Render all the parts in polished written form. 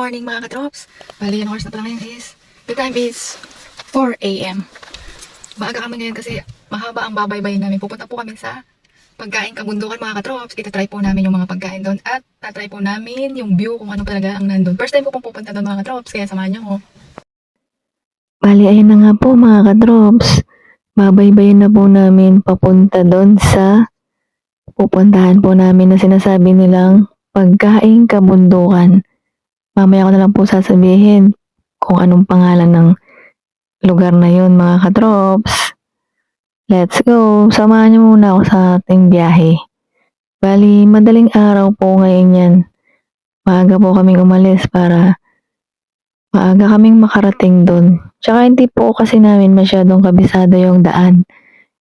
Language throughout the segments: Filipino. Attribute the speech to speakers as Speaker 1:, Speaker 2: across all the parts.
Speaker 1: morning mga katrops. Bali, yung oras na pala ngayon is, the time is 4 a.m. Maaga kami ngayon kasi mahaba ang babaybay namin. Pupunta po kami sa pagkain kabundukan mga katrops. Itatry po namin yung mga pagkain doon at tatry po namin yung view kung ano talaga ang nandun. First time po pong pupunta doon mga katrops, kaya samahan nyo ko.
Speaker 2: Bali, ayun na nga po mga kadrops. Babaybayin na po namin papunta doon sa pupuntahan po namin na sinasabi nilang pagkaing kabundukan. Mamaya ko na lang po sasabihin kung anong pangalan ng lugar na yun mga kadrops. Let's go! Samahan niyo muna ako sa ating biyahe. Bali, madaling araw po ngayon yan. Maaga po kaming umalis para maaga kaming makarating doon. Tsaka hindi po kasi namin masyadong kabisado yung daan.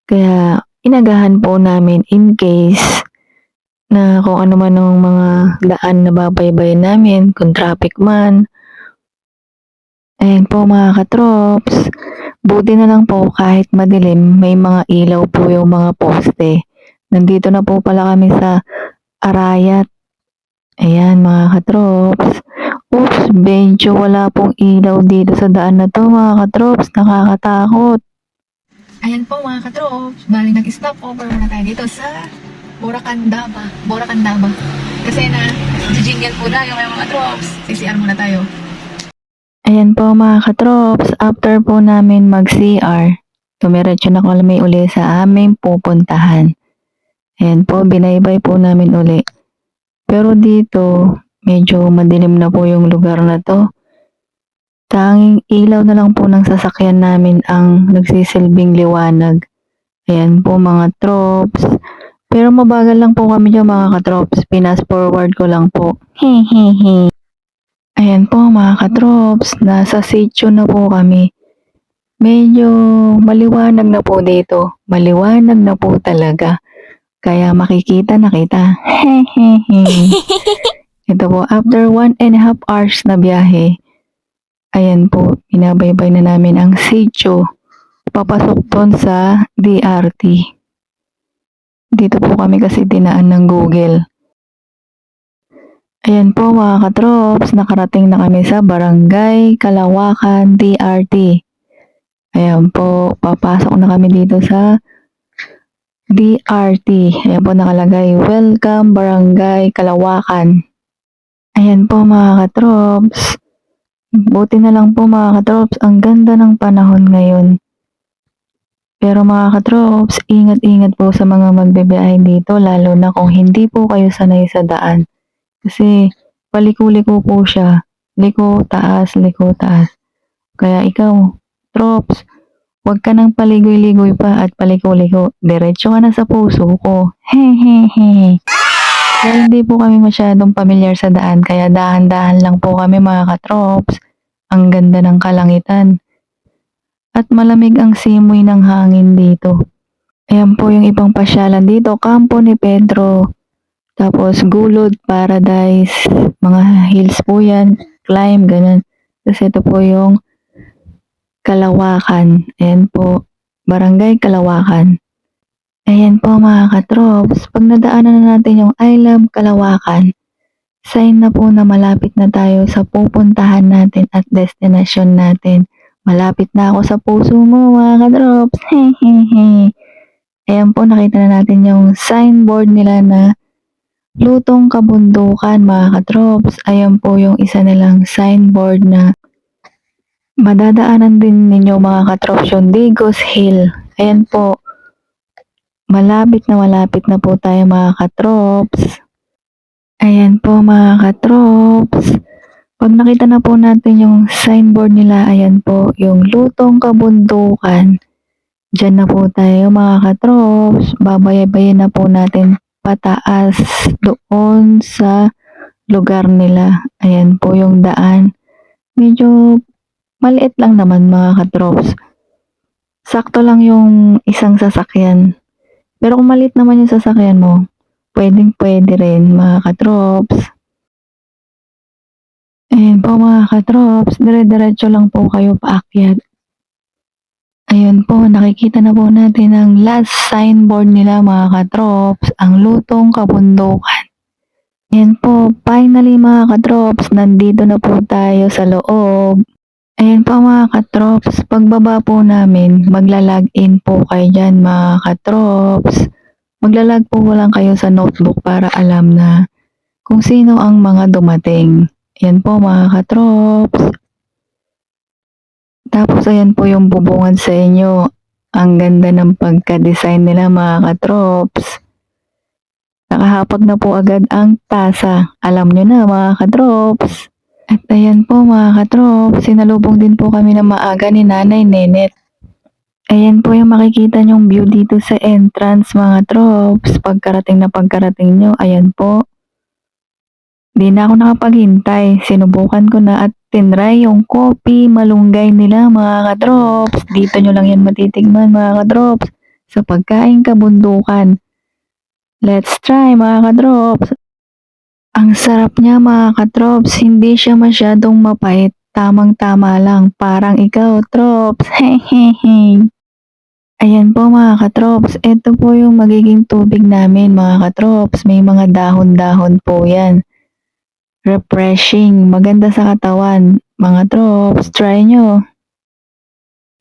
Speaker 2: Kaya inagahan po namin in case na kung ano man ang mga daan na babaybayin namin, kung traffic man. Ayan po mga katrops. Buti na lang po kahit madilim, may mga ilaw po yung mga poste. Nandito na po pala kami sa Arayat. Ayan mga katrops. Oops, medyo wala pong ilaw dito sa daan na to mga katrops. Nakakatakot.
Speaker 1: Ayan po mga katrops. Bali, nag-stop over muna tayo dito sa Boracandaba. Boracandaba. Kasi na, jingle po tayo mga katrops. CCR muna tayo.
Speaker 2: Ayan po mga katrops, after po namin mag-CR, tumiretso na kami uli sa aming pupuntahan. Ayan po, binaybay po namin uli. Pero dito, medyo madilim na po yung lugar na to. Tanging ilaw na lang po ng sasakyan namin ang nagsisilbing liwanag. Ayan po mga trops. Pero mabagal lang po kami dyan mga katrops. Pinas forward ko lang po. Hehehe. Ayan po mga katrops. Nasa sitio na po kami. Medyo maliwanag na po dito. Maliwanag na po talaga. Kaya makikita na kita. Hehehe. Ito po, after 1.5 hours na biyahe, ayan po, binabaybay na namin ang sitio. Papasok doon sa DRT. Dito po kami kasi dinaan ng Google. Ayan po mga katrops, nakarating na kami sa Barangay Kalawakan, DRT. Ayan po, papasok na kami dito sa DRT. Ayan po nakalagay, Welcome Barangay Kalawakan. Ayan po mga katrops. Buti na lang po mga katrops, ang ganda ng panahon ngayon. Pero mga katrops, ingat-ingat po sa mga magbibiyahe dito, lalo na kung hindi po kayo sanay sa daan. Kasi paliko-liko po siya. Liko, taas, liko, taas. Kaya ikaw, trops, huwag ka nang paligoy-ligoy pa at paliko-liko. Diretso ka na sa puso ko. Hehehe. Dahil hindi po kami masyadong pamilyar sa daan, kaya dahan-dahan lang po kami mga katrops. Ang ganda ng kalangitan. At malamig ang simoy ng hangin dito. Ayan po yung ibang pasyalan dito. Campo ni Pedro. Tapos Gulod Paradise. Mga hills po yan. Climb, ganun. Tapos ito po yung Kalawakan. Ayan po. Barangay Kalawakan. Ayan po mga katrops. Pag nadaanan na natin yung I Love Kalawakan, sign na po na malapit na tayo sa pupuntahan natin at destination natin. Malapit na ako sa puso mo mga kadrops. Hehehe. Ayan po, nakita na natin yung signboard nila na Lutong Kabundukan mga kadrops. Ayan po yung isa nilang signboard na madadaanan din ninyo mga kadrops, yung Digos Hill. Ayan po. Malapit na po tayo mga katrops. Ayan po mga katrops. Pag nakita na po natin yung signboard nila, ayan po, yung Lutong Kabundukan. Diyan na po tayo mga katrops. Babayabayin na po natin pataas doon sa lugar nila. Ayan po yung daan. Medyo maliit lang naman mga katrops. Sakto lang yung isang sasakyan. Pero kung maliit naman yung sasakyan mo, pwedeng pwede rin mga katrops. Ayan po mga katrops, dire-diretso lang po kayo paakyat. Ayun po, nakikita na po natin ang last signboard nila mga katrops, ang Lutong Kabundukan. Ayan po, finally mga katrops, nandito na po tayo sa loob. Ayan po mga katrops, pagbaba po namin, magla-login po kayo dyan mga katrops. Magla-log po lang kayo sa notebook para alam na kung sino ang mga dumating. Ayan po mga katrops. Tapos ayan po yung bubungan sa inyo. Ang ganda ng pagka-design nila mga katrops. Nakahapag na po agad ang tasa. Alam nyo na mga katrops. At ayan po mga katrops, sinalubong din po kami ng maaga ni Nanay Nenet. Ayan po yung makikita nyong view dito sa entrance mga trops. Pagkarating nyo, ayan po. Di na ako nakapaghintay. Sinubukan ko na at tinry yung coffee malunggay nila mga katrops. Dito nyo lang yan matitigman mga katrops. Sa pagkain kabundukan. Let's try mga katrops. Ang sarap niya mga katrops. Hindi siya masyadong mapait. Tamang-tama lang. Parang ikaw trops. Hehehe. Ayan po mga katrops. Ito po yung magiging tubig namin mga katrops. May mga dahon-dahon po yan. Refreshing, maganda sa katawan. Mga trops, try nyo.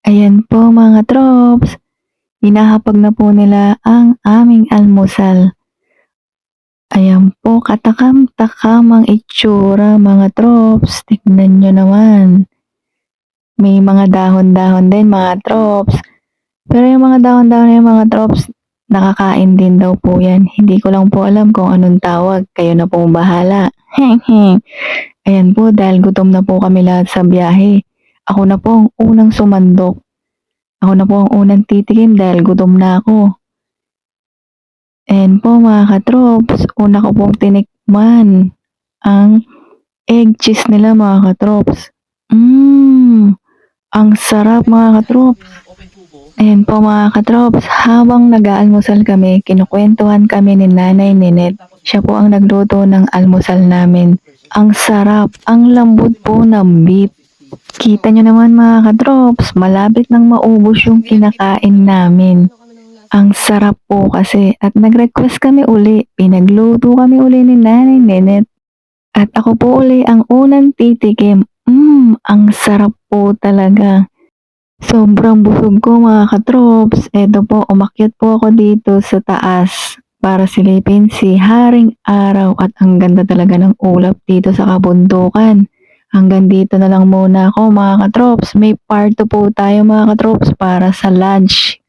Speaker 2: Ayan po mga trops, hinahapag na po nila ang aming almusal. Ayan po, katakam-takam ang itsura mga trops. Tignan nyo naman. May mga dahon-dahon din mga trops. Pero yung mga dahon-dahon na yung mga trops, nakakain din daw po yan. Hindi ko lang po alam kung anong tawag. Kayo na pong bahala. Heng. Ayan po, dahil gutom na po kami lahat sa biyahe. Ako na po ang unang sumandok. Ako na po ang unang titikim dahil gutom na ako. Ayan po mga katrops, una ko pong tinikman ang egg cheese nila mga katrops. Ang sarap mga katrops. Ayan po mga katrops, habang nag-aalmusal kami, kinukwentuhan kami ni Nanay Nenet. Siya po ang nagluto ng almusal namin. Ang sarap, ang lambot po ng beef. Kita nyo naman mga katrops, malapit nang maubos yung kinakain namin. Ang sarap po kasi at nag-request kami uli, pinagluto kami uli ni Nanay Nenet. At ako po uli ang unang titikim. Ang sarap po talaga. Sobrang busog ko mga katrops. Eto po, umakyat po ako dito sa taas para silipin si Haring Araw at ang ganda talaga ng ulap dito sa kabundukan. Hanggang dito na lang muna ako mga katrops. May part 2 po tayo mga katrops para sa lunch.